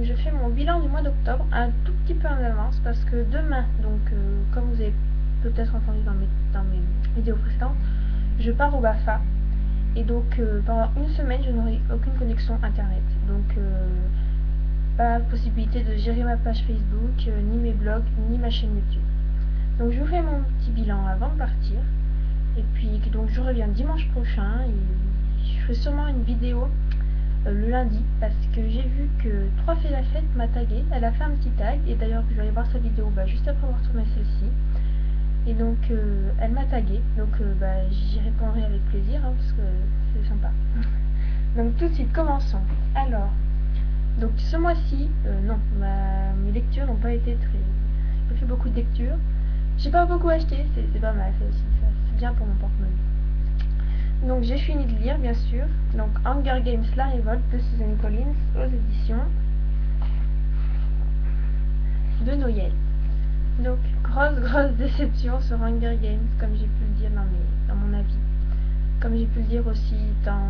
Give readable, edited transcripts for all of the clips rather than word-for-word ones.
je fais mon bilan du mois d'octobre un tout petit peu en avance parce que demain, donc comme vous avez peut-être entendu dans mes vidéos précédentes, je pars au BAFA et donc pendant une semaine je n'aurai aucune connexion internet, donc pas possibilité de gérer ma page Facebook, ni mes blogs, ni ma chaîne YouTube. Donc je vous fais mon petit bilan avant de partir et puis donc je reviens dimanche prochain et je ferai sûrement une vidéo le lundi parce que j'ai vu que 3 fait la fête m'a tagué, elle a fait un petit tag et d'ailleurs je vais aller voir sa vidéo juste après avoir tourné celle-ci et donc elle m'a tagué donc j'y répondrai avec plaisir parce que c'est sympa. Donc tout de suite commençons. Alors donc ce mois-ci non, mes lectures n'ont pas été très, j'ai pas fait beaucoup de lectures, j'ai pas beaucoup acheté, c'est pas mal ça aussi, c'est bien pour mon porte-monnaie. Donc j'ai fini de lire bien sûr, donc Hunger Games La Révolte de Susan Collins aux éditions de Noyelles. Donc grosse déception sur Hunger Games comme j'ai pu le dire dans mon avis, comme j'ai pu le dire aussi dans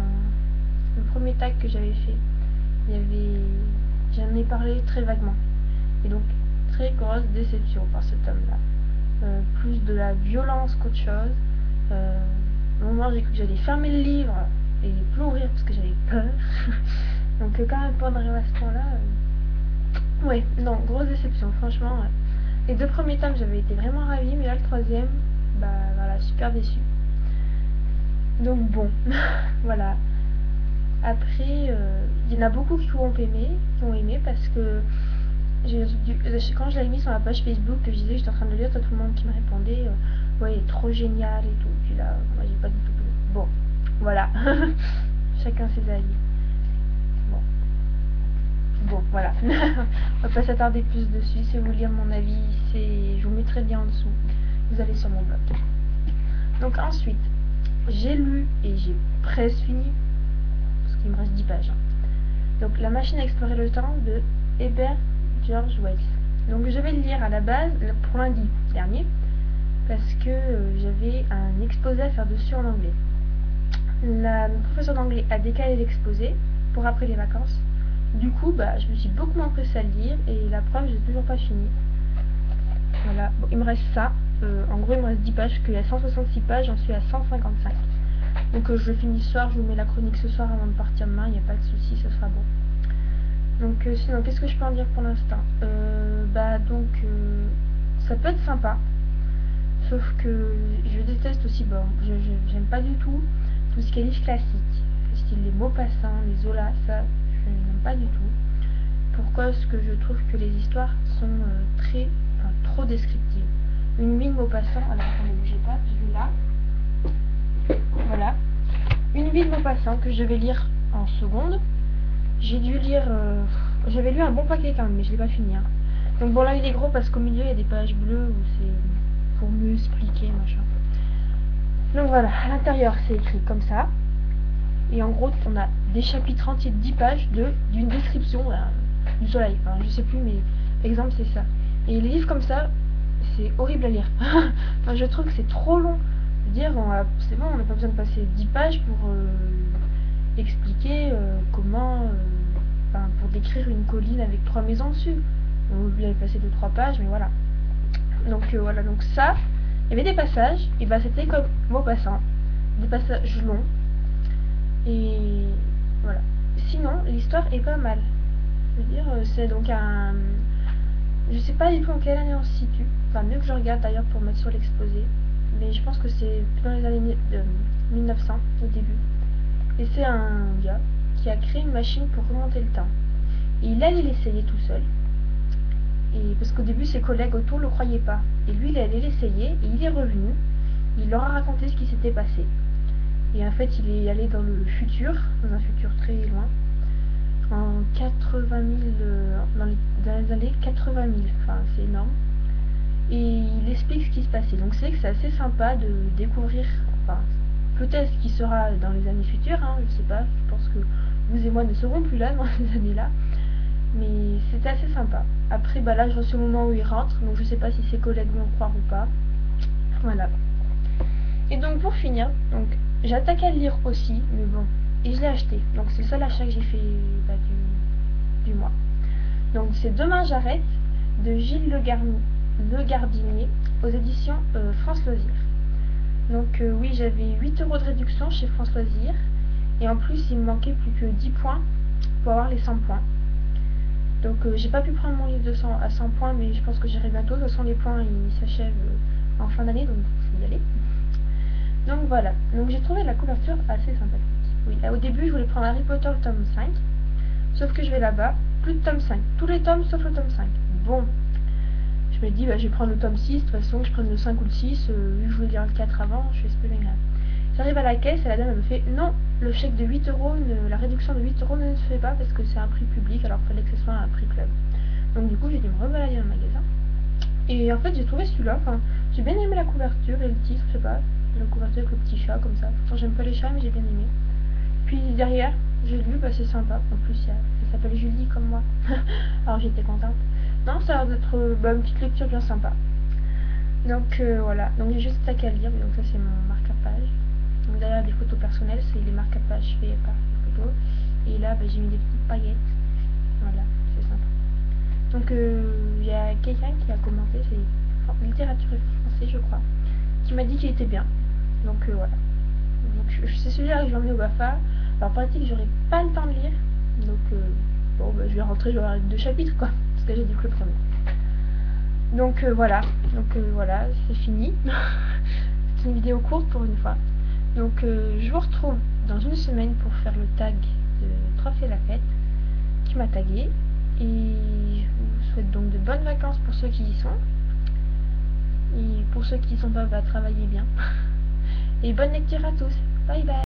le premier tag que j'avais fait, j'en ai parlé très vaguement et donc très grosse déception par ce tome là, plus de la violence qu'autre chose. Au moment j'ai cru que j'allais fermer le livre et plus ouvrir parce que j'avais peur. Donc quand même pas d'arriver à ce point là, ouais non, grosse déception franchement. Les 2 premiers tomes j'avais été vraiment ravie, mais là le troisième, voilà, super déçu. Donc bon, voilà. Après il y en a beaucoup qui ont aimé parce que quand je l'avais mis sur ma page Facebook, que je disais que j'étais en train de le lire, tout le monde qui me répondait ouais, il est trop génial et tout. Puis là, moi j'ai pas du tout. Bon, voilà. Chacun ses avis. Bon, voilà. On va pas s'attarder plus dessus. Si vous voulez lire mon avis, je vous mettrai le lien en dessous. Vous allez sur mon blog. Donc ensuite, j'ai lu et j'ai presque fini, parce qu'il me reste 10 pages. Donc La machine à explorer le temps de Herbert George Wells. Donc je vais le lire à la base pour lundi dernier parce que j'avais un exposé à faire dessus en anglais. La professeure d'anglais a décalé l'exposé pour après les vacances. Du coup je me suis beaucoup empressée à le lire et la preuve j'ai toujours pas fini. Voilà, bon, il me reste ça. En gros il me reste 10 pages, qu'il y a 166 pages, j'en suis à 155. Donc je le finis ce soir, je vous mets la chronique ce soir avant de partir demain, il n'y a pas de souci, ce sera bon. Donc sinon qu'est-ce que je peux en dire pour l'instant, ça peut être sympa, sauf que je déteste aussi, j'aime pas du tout ce qui est livre classique, style les Maupassant, les Zola, ça je n'aime pas du tout. Pourquoi? Parce que je trouve que les histoires sont trop descriptives. Une vie de Maupassant, alors attendez, bougez pas, je vais là, voilà, une vie de Maupassant que je vais lire en seconde. J'ai dû lire, j'avais lu un bon paquet quand même, mais je l'ai pas fini. Donc bon là il est gros parce qu'au milieu il y a des pages bleues où c'est pour mieux expliquer machin. Donc voilà, à l'intérieur c'est écrit comme ça. Et en gros on a des chapitres entiers de 10 pages d'une description du soleil. Enfin je sais plus, mais par exemple c'est ça. Et les livres comme ça, c'est horrible à lire. Enfin je trouve que c'est trop long. Je veux dire, c'est bon, on n'a pas besoin de passer 10 pages pour expliquer comment, pour décrire une colline avec 3 maisons dessus. On lui avait passé 2-3 pages, mais voilà. Donc voilà, donc ça, il y avait des passages, et c'était comme Maupassant, des passages longs, et voilà. Sinon, l'histoire est pas mal. Je veux dire, c'est donc je sais pas du tout en quelle année on se situe, mieux que je regarde d'ailleurs pour mettre sur l'exposé, mais je pense que c'est dans les années 1900 au début. Et c'est un gars qui a créé une machine pour remonter le temps. Et il allait l'essayer tout seul. Et parce qu'au début, ses collègues autour ne le croyaient pas. Et lui, il allait l'essayer et il est revenu. Il leur a raconté ce qui s'était passé. Et en fait, il est allé dans le futur, dans un futur très loin, en 80 000, dans les années 80 000. Enfin, c'est énorme. Et il explique ce qui se passait. Donc c'est vrai que c'est assez sympa de découvrir. Peut-être qu'il sera dans les années futures, je sais pas, je pense que vous et moi ne serons plus là dans ces années-là, mais c'était assez sympa. Après, là, je suis au moment où il rentre, donc je sais pas si ses collègues vont croire ou pas. Voilà. Et donc, pour finir, j'ai attaqué à le lire aussi, mais bon, et je l'ai acheté, donc c'est le seul achat que j'ai fait du mois. Donc c'est Demain j'arrête de Gilles Le Gardinier aux éditions France Loisirs. Donc oui, j'avais 8 € de réduction chez France Loisirs. Et en plus, il me manquait plus que 10 points pour avoir les 100 points. Donc j'ai pas pu prendre mon livre à 100 points, mais je pense que j'irai bientôt. De toute façon, les points ils s'achèvent en fin d'année, donc je vais y aller. Donc voilà, donc j'ai trouvé la couverture assez sympathique. Oui, au début je voulais prendre Harry Potter le tome 5, sauf que je vais là-bas, plus de tome 5, tous les tomes sauf le tome 5. Bon, je me dis, bah, je vais prendre le tome 6, de toute façon, que je prenne le 5 ou le 6, vu que je voulais lire le 4 avant, je fais c'est pas grave. J'arrive à la caisse et la dame elle me fait, non, le chèque de 8 €, la réduction de 8 € ne se fait pas parce que c'est un prix public, alors il fallait que ce soit un prix club. Donc du coup, j'ai dû me rebalader dans le magasin. Et en fait, j'ai trouvé celui-là, enfin, j'ai bien aimé la couverture et le titre, je sais pas, la couverture avec le petit chat comme ça. Pourtant, j'aime pas les chats, mais j'ai bien aimé. Puis derrière, j'ai lu, bah c'est sympa. En plus, ça s'appelle Julie comme moi. Alors j'étais contente. Non, ça a l'air d'être une petite lecture bien sympa. Donc voilà, donc j'ai juste ça qu'à lire, donc ça c'est mon marque-page. Donc derrière des photos personnelles, c'est les marque-pages faits par les photos. Et là, bah, j'ai mis des petites paillettes. Voilà, c'est sympa. Donc il y a quelqu'un qui a commenté, c'est littérature et français je crois, qui m'a dit qu'il était bien. Donc voilà. Donc c'est celui-là que je vais emmener au BAFA. Alors paraît-il que j'aurai pas le temps de lire. Donc bon bah, je vais rentrer, je vais avoir 2 chapitres quoi. Parce que j'ai dit que le premier. Donc voilà. Donc voilà, c'est fini. C'est une vidéo courte pour une fois. Donc je vous retrouve dans une semaine pour faire le tag de Trophée la fête qui m'a tagué. Et je vous souhaite donc de bonnes vacances pour ceux qui y sont. Et pour ceux qui y sont pas, bah, travaillez bien. Et bonne lecture à tous. Bye bye.